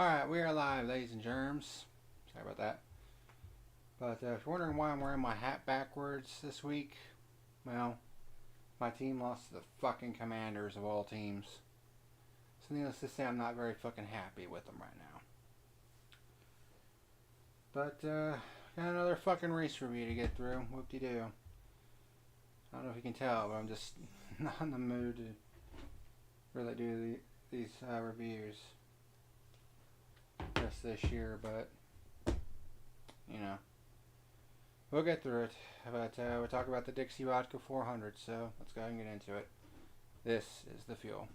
Alright, we are live, ladies and germs. Sorry about that. But if you're wondering why I'm wearing my hat backwards this week, well, my team lost to the fucking Commanders of all teams. So needless to say, I'm not very fucking happy with them right now. But, got another fucking race review to get through. Whoop-de-doo. I don't know if you can tell, but I'm just not in the mood to really do these reviews just this year, but you know, we'll get through it. But we'll talk about the Dixie Vodka 400, so let's go ahead and get into it. This is the fuel.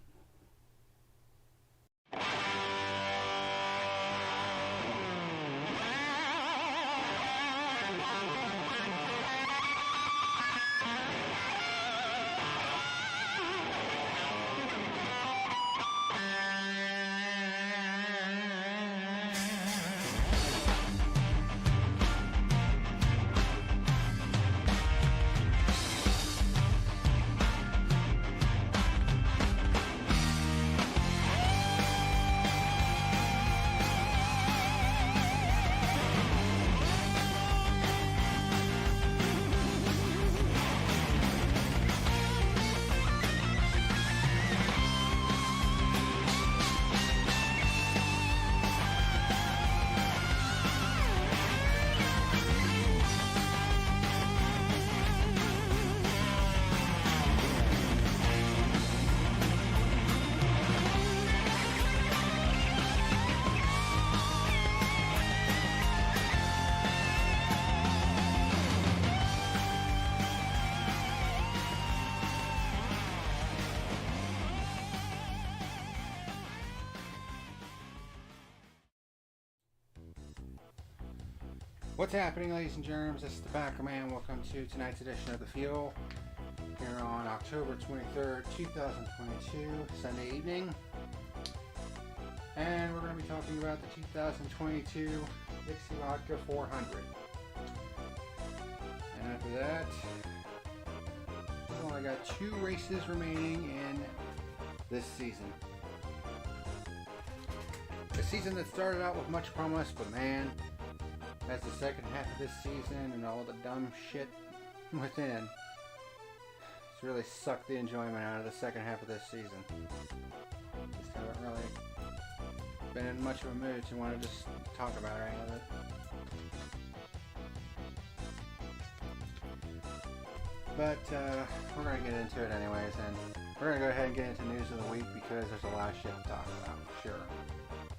What's happening, ladies and germs? This is the Backer Man. Welcome to tonight's edition of The Fuel here on October 23rd, 2022, Sunday evening. And we're going to be talking about the 2022 Dixie Vodka 400. And after that, we've only got 2 races remaining in this season. A season that started out with much promise, but man, as the second half of this season and all the dumb shit within, it's really sucked the enjoyment out of the second half of this season. Just haven't really been in much of a mood to want to just talk about any of it. But we're going to get into it anyways, and we're going to go ahead and get into news of the week because there's a lot of shit to talk about, sure.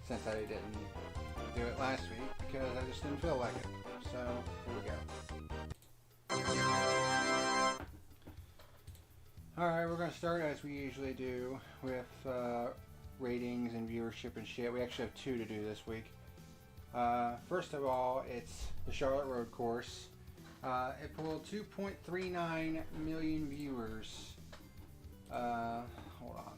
Since I didn't do it last week because I just didn't feel like it. So here we go. Alright, we're going to start as we usually do with ratings and viewership and shit. We actually have 2 to do this week. First of all, it's the Charlotte Road Course. It pulled 2.39 million viewers. Hold on.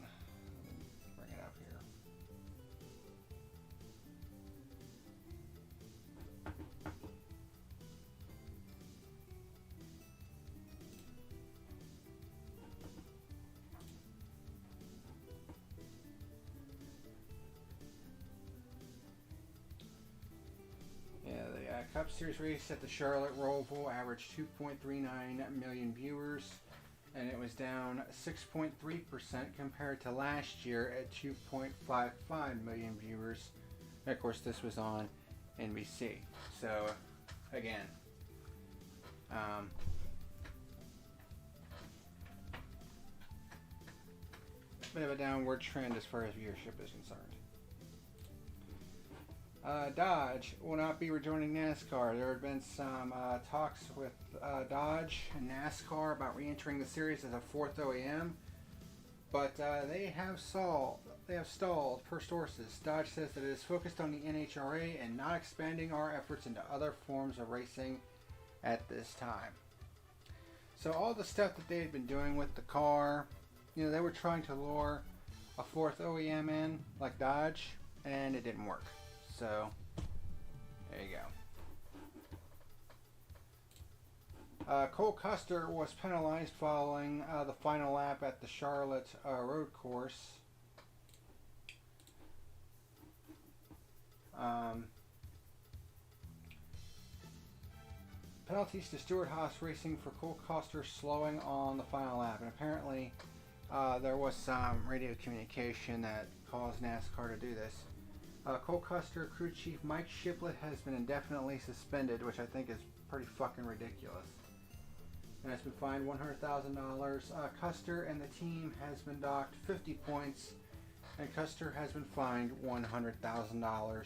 Cup Series race at the Charlotte Roval averaged 2.39 million viewers, and it was down 6.3% compared to last year at 2.55 million viewers. And of course, this was on NBC. So, again, bit of a downward trend as far as viewership is concerned. Dodge will not be rejoining NASCAR. There have been some talks with Dodge and NASCAR about re-entering the series as a 4th OEM, but they have stalled per sources. Dodge says that it is focused on the NHRA and not expanding our efforts into other forms of racing at this time. So all the stuff that they had been doing with the car, you know, they were trying to lure a 4th OEM in, like Dodge, and it didn't work. So, there you go. Cole Custer was penalized following the final lap at the Charlotte Road Course. Um, Penalties to Stewart-Haas Racing for Cole Custer slowing on the final lap. And apparently there was some radio communication that caused NASCAR to do this. Cole Custer crew chief Mike Shiplett has been indefinitely suspended, which I think is pretty fucking ridiculous, and has been fined $100,000. Custer and the team has been docked 50 points, and Custer has been fined $100,000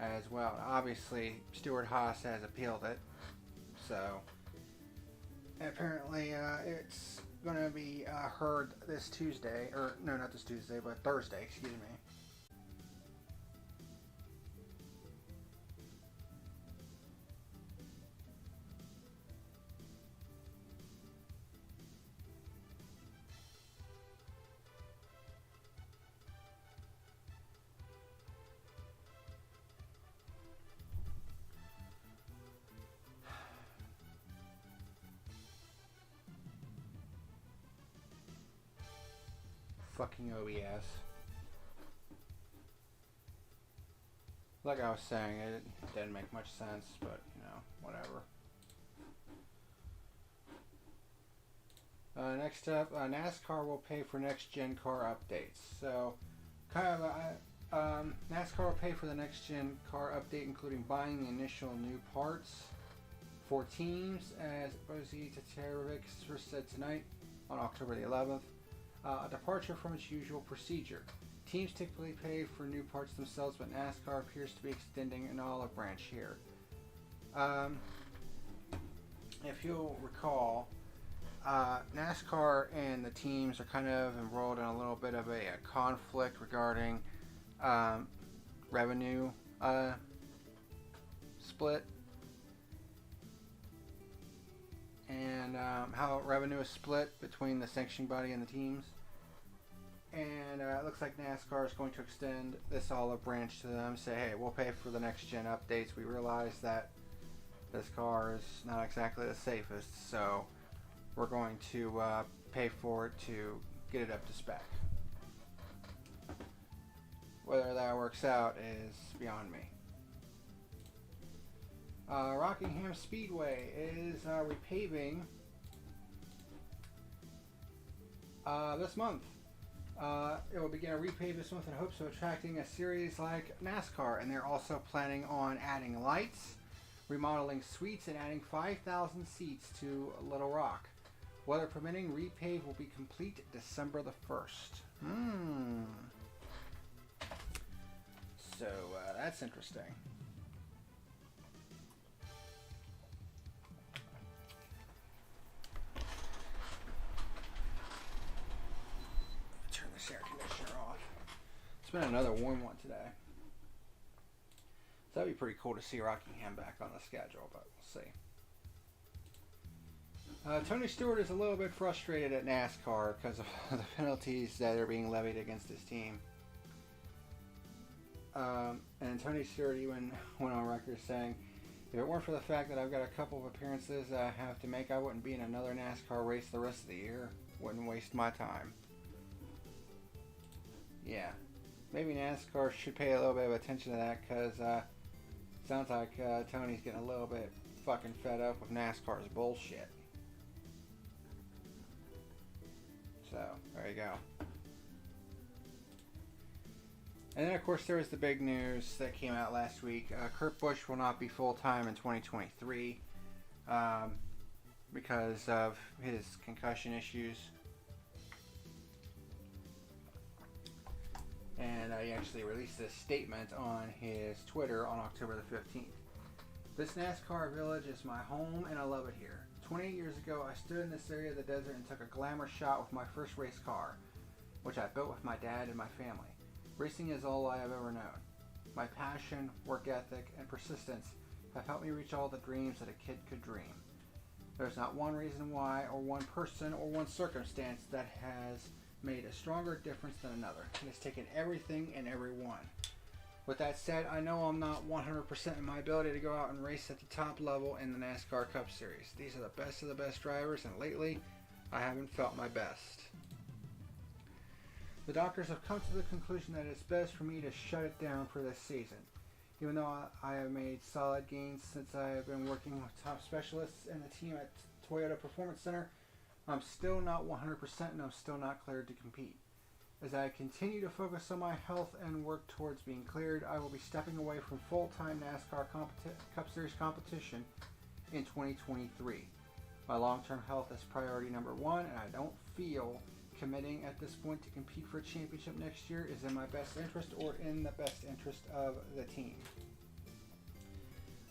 as well. Obviously, Stewart-Haas has appealed it, so apparently it's going to be heard this Tuesday, or no, not this Tuesday, but Thursday, excuse me. Fucking OBS. Like I was saying, it didn't make much sense, but you know, whatever. Next up, NASCAR will pay for next-gen car updates. So, NASCAR will pay for the next-gen car update, including buying the initial new parts for teams, as Ozzy Taterovic said tonight on October the 11th. A departure from its usual procedure. Teams typically pay for new parts themselves, but NASCAR appears to be extending an olive branch here. If you'll recall, NASCAR and the teams are kind of enrolled in a little bit of a conflict regarding revenue split, and how revenue is split between the sanctioning body and the teams. And it looks like NASCAR is going to extend this olive branch to them, say, hey, we'll pay for the next gen updates. We realize that this car is not exactly the safest, so we're going to pay for it to get it up to spec. Whether that works out is beyond me. Rockingham Speedway is repaving this month. It will begin a repave this month in hopes of attracting a series like NASCAR, and they're also planning on adding lights, remodeling suites, and adding 5,000 seats to Little Rock. Weather permitting, repave will be complete December the 1st. So that's interesting. Air conditioner off. It's been another warm one today, so that'd be pretty cool to see Rockingham back on the schedule, but we'll see. Tony Stewart is a little bit frustrated at NASCAR because of the penalties that are being levied against his team. And Tony Stewart even went on record saying, if it weren't for the fact that I've got a couple of appearances I have to make, I wouldn't be in another NASCAR race the rest of the year. Wouldn't waste my time. Yeah, maybe NASCAR should pay a little bit of attention to that, because sounds like Tony's getting a little bit fucking fed up with NASCAR's bullshit. So, there you go. And then, of course, there was the big news that came out last week. Kurt Busch will not be full-time in 2023 because of his concussion issues. And he actually released this statement on his Twitter on October the 15th. This NASCAR village is my home and I love it here. 28 years ago, I stood in this area of the desert and took a glamour shot with my first race car, which I built with my dad and my family. Racing is all I have ever known. My passion, work ethic, and persistence have helped me reach all the dreams that a kid could dream. There's not one reason why, or one person, or one circumstance that has made a stronger difference than another. It has taken everything and everyone. With that said, I know I'm not 100% in my ability to go out and race at the top level in the NASCAR Cup Series. These are the best of the best drivers, and lately, I haven't felt my best. The doctors have come to the conclusion that it's best for me to shut it down for this season. Even though I have made solid gains since I have been working with top specialists and the team at Toyota Performance Center, I'm still not 100% and I'm still not cleared to compete. As I continue to focus on my health and work towards being cleared, I will be stepping away from full-time NASCAR Cup Series competition in 2023. My long-term health is priority number one, and I don't feel committing at this point to compete for a championship next year is in my best interest or in the best interest of the team.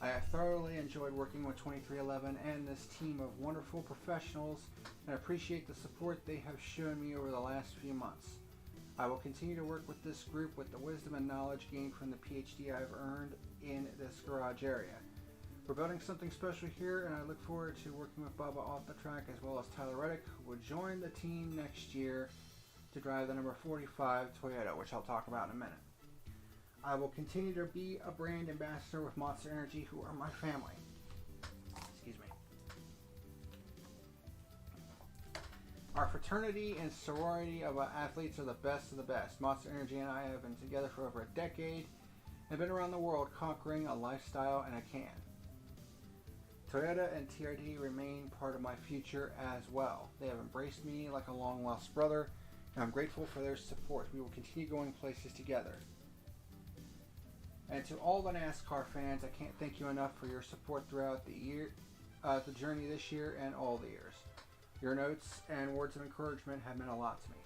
I have thoroughly enjoyed working with 2311 and this team of wonderful professionals and appreciate the support they have shown me over the last few months. I will continue to work with this group with the wisdom and knowledge gained from the PhD I've earned in this garage area. We're building something special here, and I look forward to working with Bubba off the track as well as Tyler Reddick, who will join the team next year to drive the number 45 Toyota, which I'll talk about in a minute. I will continue to be a brand ambassador with Monster Energy, who are my family. Excuse me. Our fraternity and sorority of athletes are the best of the best. Monster Energy and I have been together for over a decade and been around the world conquering a lifestyle and a can. Toyota and TRD remain part of my future as well. They have embraced me like a long-lost brother, and I'm grateful for their support. We will continue going places together. And to all the NASCAR fans, I can't thank you enough for your support throughout the year, the journey this year and all the years. Your notes and words of encouragement have meant a lot to me.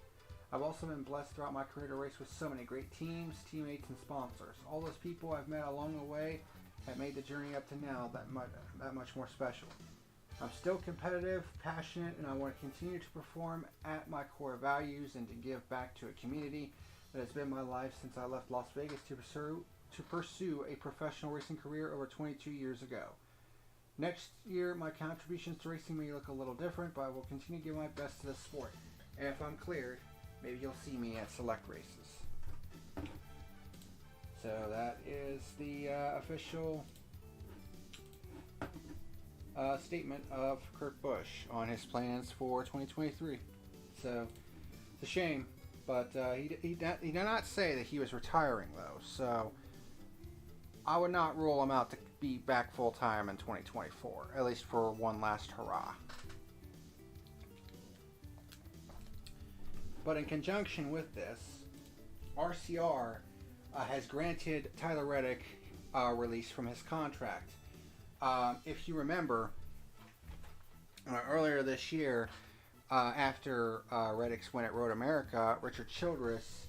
I've also been blessed throughout my career to race with so many great teams, teammates, and sponsors. All those people I've met along the way have made the journey up to now that much more special. I'm still competitive, passionate, and I want to continue to perform at my core values and to give back to a community that has been my life since I left Las Vegas to pursue a professional racing career over 22 years ago. Next year, my contributions to racing may look a little different, but I will continue to give my best to the sport. And if I'm cleared, maybe you'll see me at select races. So that is the official statement of Kurt Busch on his plans for 2023. So it's a shame, but he did not say that he was retiring though. So I would not rule him out to be back full time in 2024, at least for one last hurrah. But in conjunction with this, RCR has granted Tyler Reddick release from his contract. If you remember, earlier this year, after Reddick's win at Road America, Richard Childress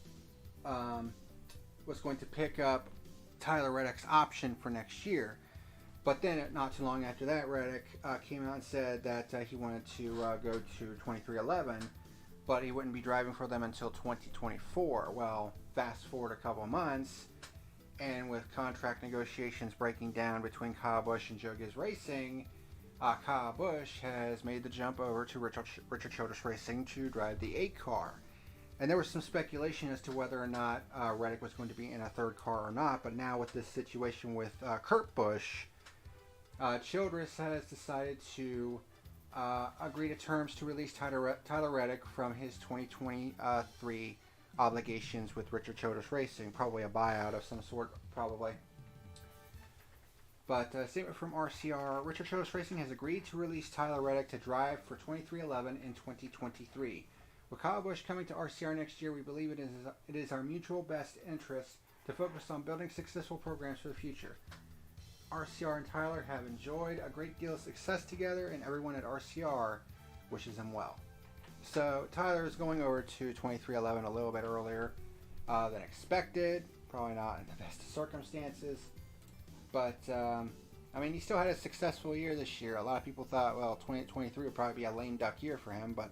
was going to pick up Tyler Reddick's option for next year. But then, not too long after that, Reddick came out and said that he wanted to go to 2311, but he wouldn't be driving for them until 2024. Well, fast forward a couple months, and with contract negotiations breaking down between Kyle Busch and Joe Gibbs Racing, Kyle Busch has made the jump over to Richard Childress Racing to drive the 8 car. And there was some speculation as to whether or not Reddick was going to be in a third car or not, but now with this situation with Kurt Busch, Childress has decided to agree to terms to release Tyler Reddick from his 2023 obligations with Richard Childress Racing. Probably a buyout of some sort, probably. But a statement from RCR, Richard Childress Racing has agreed to release Tyler Reddick to drive for 2311 in 2023. With Kyle Busch coming to RCR next year, we believe it is our mutual best interest to focus on building successful programs for the future. RCR and Tyler have enjoyed a great deal of success together, and everyone at RCR wishes him well. So Tyler is going over to 2311 a little bit earlier than expected. Probably not in the best of circumstances. But, I mean, he still had a successful year this year. A lot of people thought, well, 2023 would probably be a lame duck year for him, but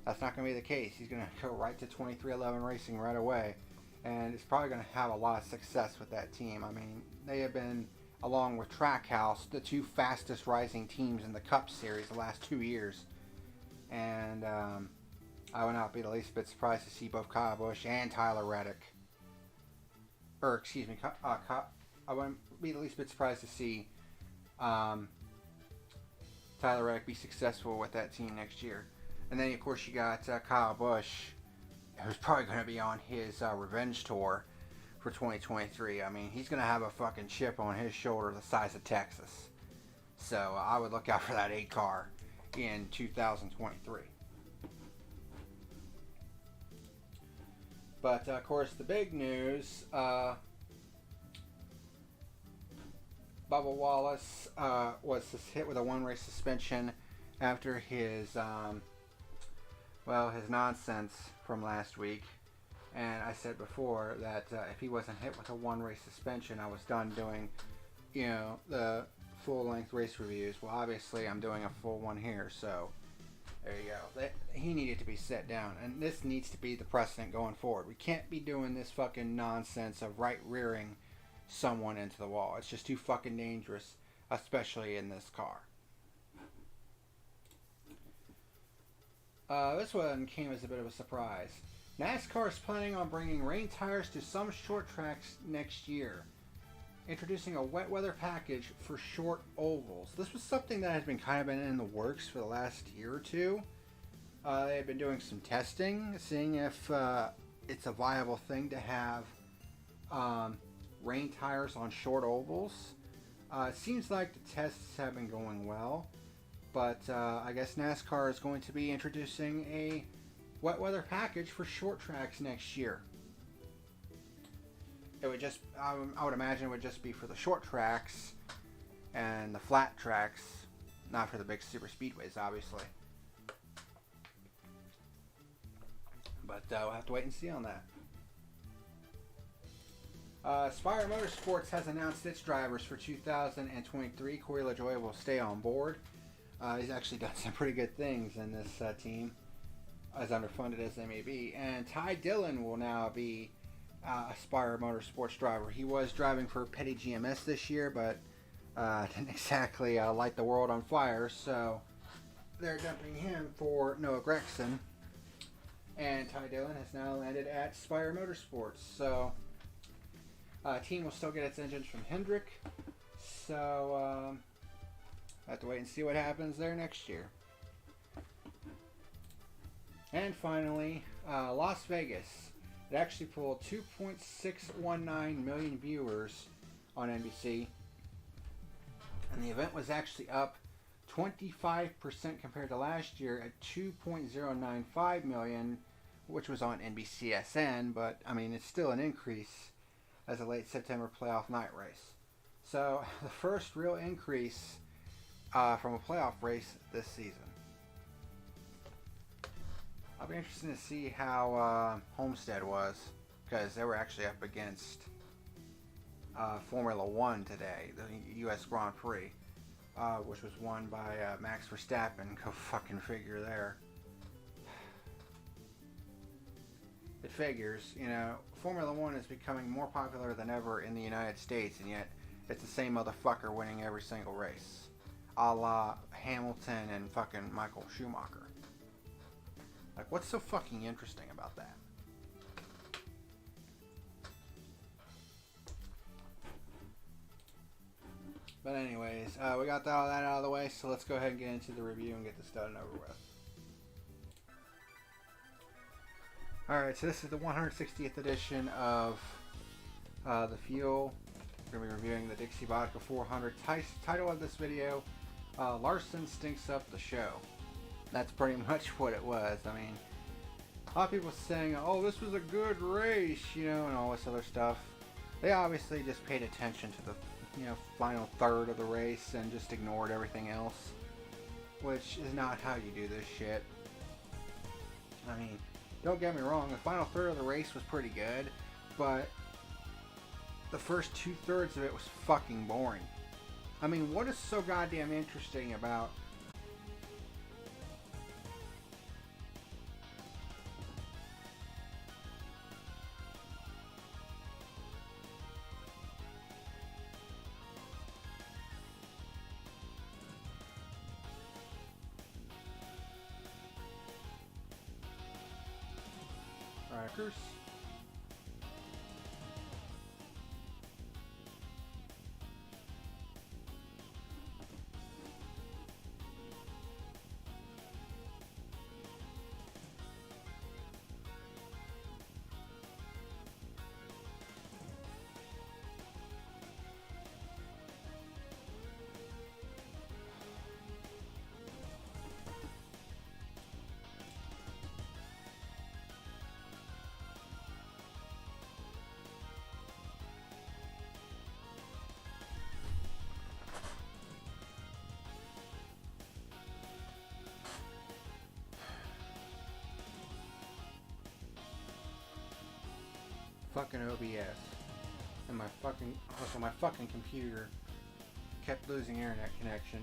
that's not going to be the case. He's going to go right to 2311 Racing right away, and it's probably going to have a lot of success with that team. I mean, they have been, along with Trackhouse, the two fastest rising teams in the Cup Series the last 2 years. And I would not be the least bit surprised to see both Kyle Busch and Tyler Reddick. I wouldn't be the least bit surprised to see Tyler Reddick be successful with that team next year. And then, of course, you got Kyle Busch, who's probably going to be on his revenge tour for 2023. I mean, he's going to have a fucking chip on his shoulder the size of Texas. So I would look out for that 8 car in 2023. But of course, the big news, Bubba Wallace was hit with a 1-race suspension after his his nonsense from last week. And I said before that if he wasn't hit with a 1-race suspension, I was done doing, the full-length race reviews. Well, obviously, I'm doing a full one here, so there you go. He needed to be set down, and this needs to be the precedent going forward. We can't be doing this fucking nonsense of right-rearing someone into the wall. It's just too fucking dangerous, especially in this car. This one came as a bit of a surprise. NASCAR is planning on bringing rain tires to some short tracks next year, introducing a wet weather package for short ovals. This was something that has been kind of in the works for the last year or two. They've been doing some testing, seeing if it's a viable thing to have rain tires on short ovals. It seems like the tests have been going well, but I guess NASCAR is going to be introducing a wet weather package for short tracks next year. It would just, I would imagine it would just be for the short tracks and the flat tracks, not for the big super speedways, obviously. But we'll have to wait and see on that. Spire Motorsports has announced its drivers for 2023. Corey LaJoie will stay on board. He's actually done some pretty good things in this team, as underfunded as they may be. And Ty Dillon will now be a Spire Motorsports driver. He was driving for Petty GMS this year, but didn't exactly light the world on fire, so they're dumping him for Noah Gragson. And Ty Dillon has now landed at Spire Motorsports. So team will still get its engines from Hendrick. So I have to wait and see what happens there next year. And finally, Las Vegas. It actually pulled 2.619 million viewers on NBC. And the event was actually up 25% compared to last year at 2.095 million, which was on NBCSN, but I mean, it's still an increase as a late September playoff night race. So the first real increase from a playoff race this season. I'll be interested to see how Homestead was, because they were actually up against Formula One today, the U.S. Grand Prix, which was won by Max Verstappen. Go fucking figure there. It figures, Formula One is becoming more popular than ever in the United States, and yet it's the same motherfucker winning every single race, a la Hamilton and fucking Michael Schumacher. Like, what's so fucking interesting about that? But anyways, we got all that out of the way, so let's go ahead and get into the review and get this done and over with. Alright, so this is the 160th edition of the Fuel. We're going to be reviewing the Dixie Vodka 400. Title of this video, Larson Stinks Up the Show. That's pretty much what it was. I mean, a lot of people saying, oh, this was a good race, and all this other stuff. They obviously just paid attention to the, final third of the race and just ignored everything else, which is not how you do this shit. I mean, don't get me wrong, the final third of the race was pretty good, but the first 2/3 of it was fucking boring. I mean, what is so goddamn interesting about Crackers? fucking OBS. And my fucking, also my fucking computer kept losing internet connection.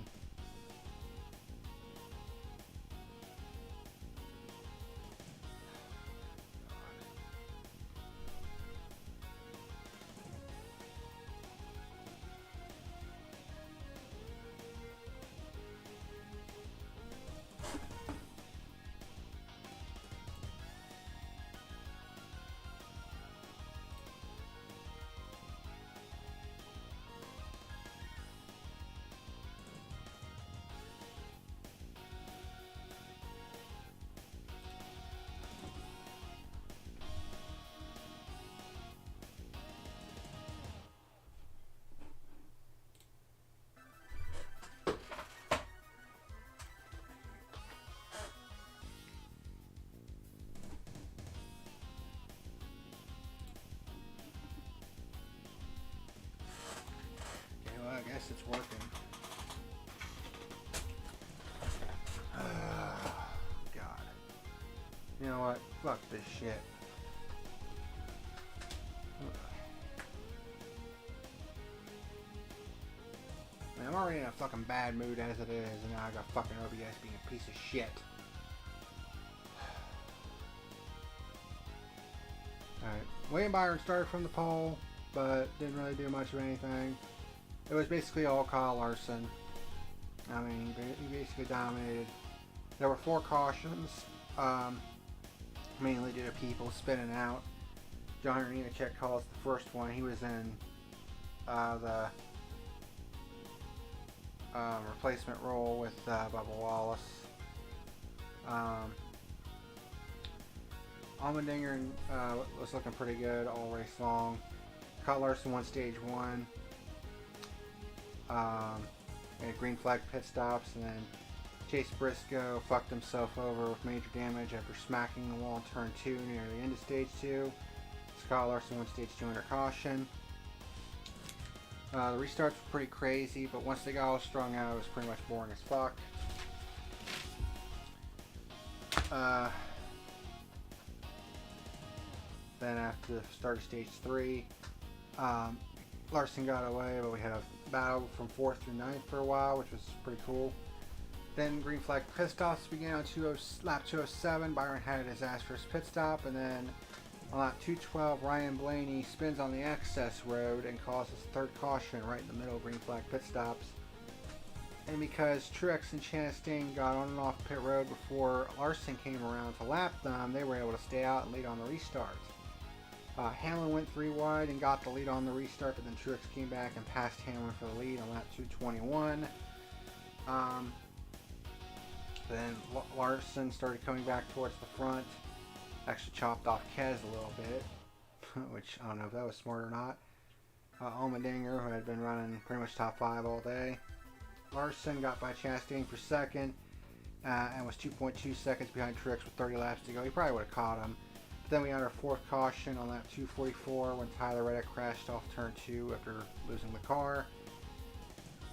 I guess it's working. God. You know what? Fuck this shit. I mean, I'm already in a fucking bad mood as it is, and now I got fucking OBS being a piece of shit. Alright. William Byron started from the pole, but didn't really do much of anything. It was basically all Kyle Larson. I mean, he basically dominated. There were 4 cautions, mainly due to people spinning out. John Nemechek calls the first one. He was in the replacement role with Bubba Wallace. Allmendinger was looking pretty good all race long. Kyle Larson won stage 1. Had green flag pit stops, and then Chase Briscoe fucked himself over with major damage after smacking the wall in turn 2 near the end of stage 2. Kyle Larson won stage 2 under caution. The restarts were pretty crazy, but once they got all strung out, it was pretty much boring as fuck. Then after the start of stage 3, Larson got away, but we had a battle from 4th through 9th for a while, which was pretty cool. Then green flag pit stops began on lap 207. Byron had a disastrous pit stop, and then on lap 212, Ryan Blaney spins on the access road and causes 3rd caution right in the middle of green flag pit stops. And because Truex and Chastain got on and off pit road before Larson came around to lap them, they were able to stay out and lead on the restart. Hamlin went 3 wide and got the lead on the restart, but then Truex came back and passed Hamlin for the lead on lap 221. Then Larson started coming back towards the front. Actually chopped off Kez a little bit, which I don't know if that was smart or not. Allmendinger, who had been running pretty much top 5 all day. Larson got by Chastain for 2nd and was 2.2 seconds behind Truex with 30 laps to go. He probably would have caught him. Then we had our 4th caution on lap 244 when Tyler Reddick crashed off turn 2 after losing the car.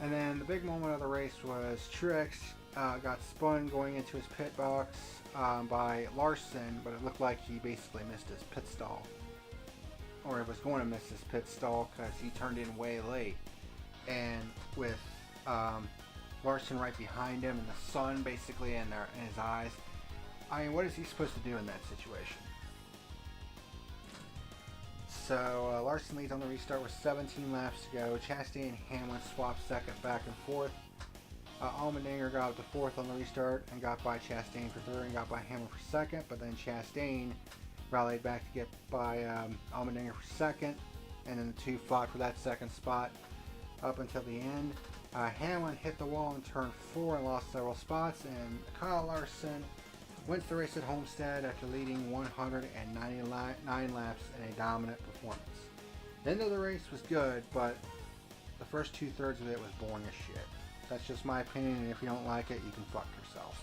And then the big moment of the race was Truex got spun going into his pit box by Larson, but it looked like he basically missed his pit stall. Or he was going to miss his pit stall because he turned in way late. And with Larson right behind him and the sun basically in his eyes, I mean, what is he supposed to do in that situation? So Larson leads on the restart with 17 laps to go. Chastain and Hamlin swapped 2nd back and forth. Allmendinger got up to 4th on the restart and got by Chastain for 3rd and got by Hamlin for 2nd, but then Chastain rallied back to get by Allmendinger for 2nd, and then the 2 fought for that 2nd spot up until the end. Hamlin hit the wall in turn 4 and lost several spots, and Kyle Larson wins the race at Homestead after leading 199 laps in a dominant performance. The end of the race was good, but the first 2/3 of it was boring as shit. That's just my opinion, and if you don't like it, you can fuck yourself.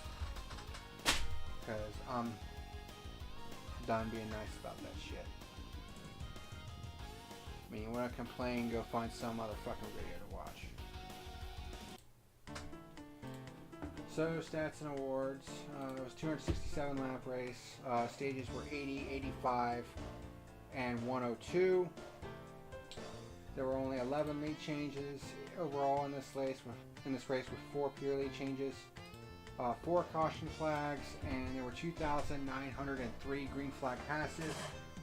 Because I'm done being nice about that shit. I mean, you want to complain, go find some other fucking video to watch. So, stats and awards. It was a 267 lap race. Stages were 80, 85, and 102. There were only 11 lead changes overall in this race with 4 pure lead changes, 4 caution flags, and there were 2,903 green flag passes,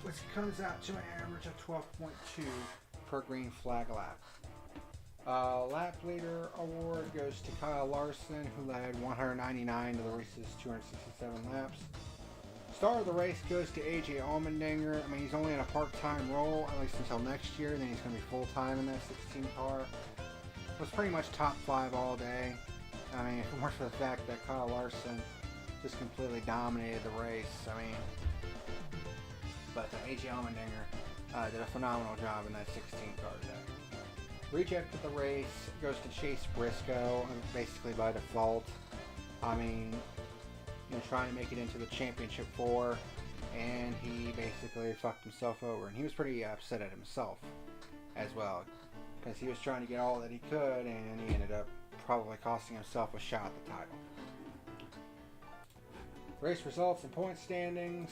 which comes out to an average of 12.2 per green flag lap. Lap leader award goes to Kyle Larson, who led 199 of the race's 267 laps. Star of the race goes to AJ Allmendinger. I mean, he's only in a part-time role, at least until next year. Then he's going to be full-time in that 16 car. Was pretty much top 5 all day. I mean, if it weren't for the fact that Kyle Larson just completely dominated the race. I mean, but AJ Allmendinger did a phenomenal job in that 16 car today. Reject of the race goes to Chase Briscoe, basically by default. I mean, trying to make it into the championship 4, and he basically fucked himself over. And he was pretty upset at himself as well, because he was trying to get all that he could, and he ended up probably costing himself a shot at the title. Race results and point standings.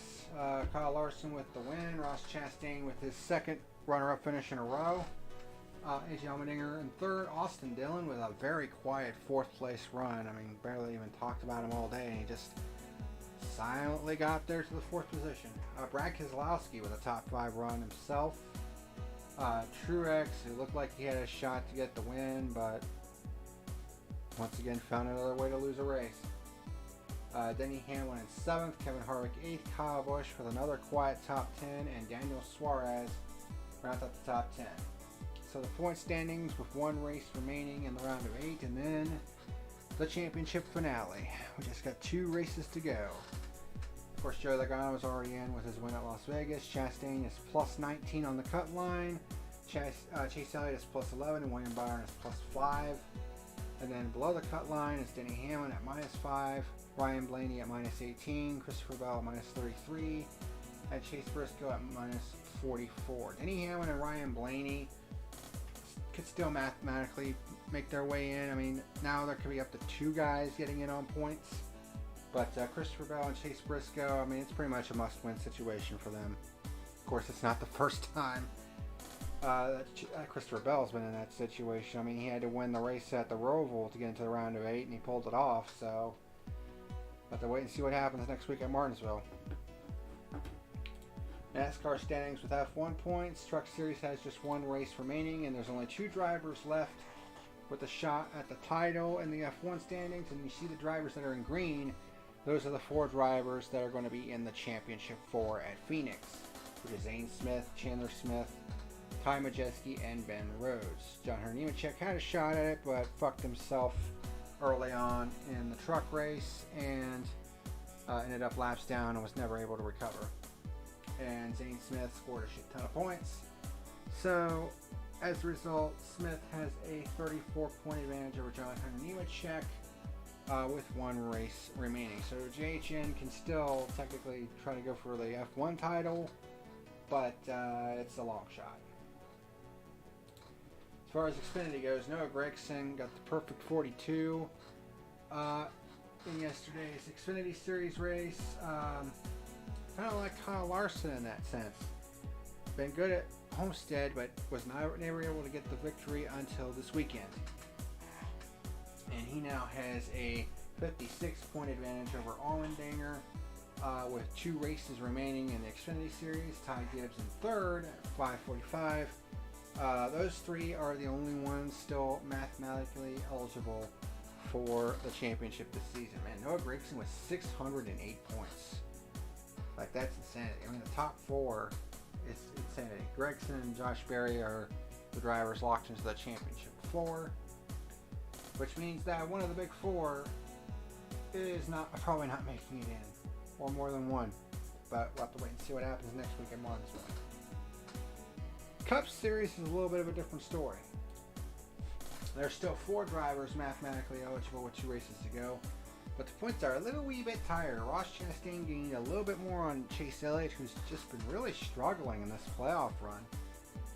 Kyle Larson with the win. Ross Chastain with his second runner-up finish in a row. AJ Allmendinger in third. Austin Dillon with a very quiet 4th place run. I mean, barely even talked about him all day, and he just silently got there to the 4th position. Brad Keselowski with a top 5 run himself. Truex, who looked like he had a shot to get the win, but once again found another way to lose a race. Denny Hamlin in 7th, Kevin Harvick 8th, Kyle Busch with another quiet top 10, and Daniel Suarez rounds up the top 10. So the point standings with 1 race remaining in the round of 8, and then the championship finale. We just got 2 races to go. Of course, Joey Logano was already in with his win at Las Vegas. Chastain is plus 19 on the cut line. Chase Elliott is plus 11, and William Byron is plus 5. And then below the cut line is Denny Hamlin at minus 5, Ryan Blaney at minus 18, Christopher Bell at minus 33, and Chase Briscoe at minus 44. Denny Hamlin and Ryan Blaney could still mathematically make their way in. I mean, now there could be up to 2 guys getting in on points. But Christopher Bell and Chase Briscoe, I mean, it's pretty much a must-win situation for them. Of course, it's not the first time Christopher Bell's been in that situation. I mean, he had to win the race at the Roval to get into the round of 8, and he pulled it off. So, we'll have to wait and see what happens next week at Martinsville. NASCAR standings with F1 points. Truck Series has just 1 race remaining, and there's only 2 drivers left with a shot at the title in the F1 standings. And you see the drivers that are in green. Those are the 4 drivers that are going to be in the Championship 4 at Phoenix, which is Zane Smith, Chandler Smith, Ty Majeski, and Ben Rhodes. John Hunter Nemechek had a shot at it, but fucked himself early on in the truck race and ended up laps down and was never able to recover. And Zane Smith scored a shit ton of points. So, as a result, Smith has a 34-point advantage over John Hunter Nemechek with 1 race remaining. So JHN can still technically try to go for the F1 title, but it's a long shot. As far as Xfinity goes, Noah Gragson got the perfect 42 in yesterday's Xfinity Series race. Kind of like Kyle Larson in that sense. Been good at Homestead, but was never able to get the victory until this weekend. And he now has a 56-point advantage over Allmendinger with 2 races remaining in the Xfinity Series. Ty Gibbs in 3rd at 545. Those 3 are the only ones still mathematically eligible for the championship this season. Man, Noah Gragson with 608 points. Like, that's insanity. I mean, the top 4 is insanity. Gragson and Josh Berry are the drivers locked into the championship 4, which means that one of the big 4 is probably not making it in, or more than one. But we'll have to wait and see what happens next week at Martinsville. Cup Series is a little bit of a different story. There's still 4 drivers mathematically eligible with 2 races to go, but the points are a little wee bit tighter. Ross Chastain gained a little bit more on Chase Elliott, who's just been really struggling in this playoff run,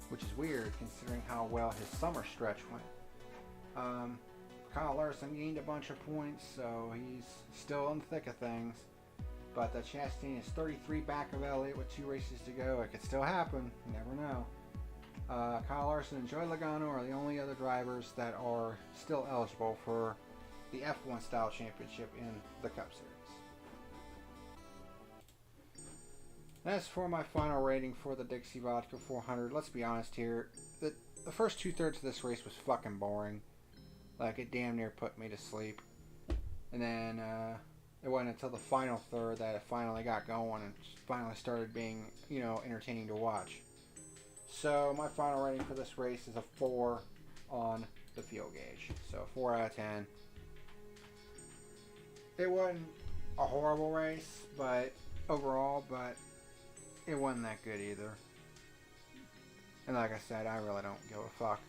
which is weird considering how well his summer stretch went. Kyle Larson gained a bunch of points, so he's still in the thick of things. But Chastain is 33 back of Elliott with 2 races to go. It could still happen. You never know. Kyle Larson and Joey Logano are the only other drivers that are still eligible for the F1 Style Championship in the Cup Series. As for my final rating for the Dixie Vodka 400, let's be honest here. The first 2/3 of this race was fucking boring. Like, it damn near put me to sleep. And then it wasn't until the final third that it finally got going and finally started being, entertaining to watch. So my final rating for this race is a 4 on the fuel gauge. So 4 out of 10. It wasn't a horrible race, but overall, it wasn't that good either. And like I said, I really don't give a fuck.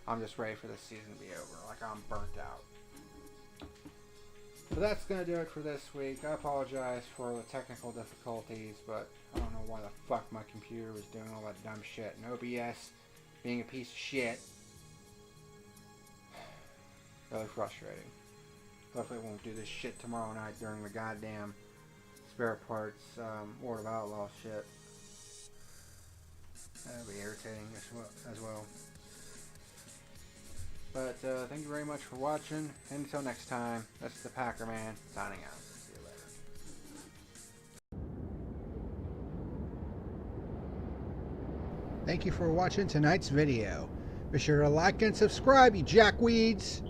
I'm just ready for this season to be over. Like, I'm burnt out. So that's going to do it for this week. I apologize for the technical difficulties, but I don't know why the fuck my computer was doing all that dumb shit. And OBS being a piece of shit. Really frustrating. Hopefully it won't do this shit tomorrow night during the goddamn spare parts World of Outlaw shit. That'll be irritating as well. But thank you very much for watching. And until next time, that's the Packer Man signing out. See you later. Thank you for watching tonight's video. Be sure to like and subscribe, you jackweeds.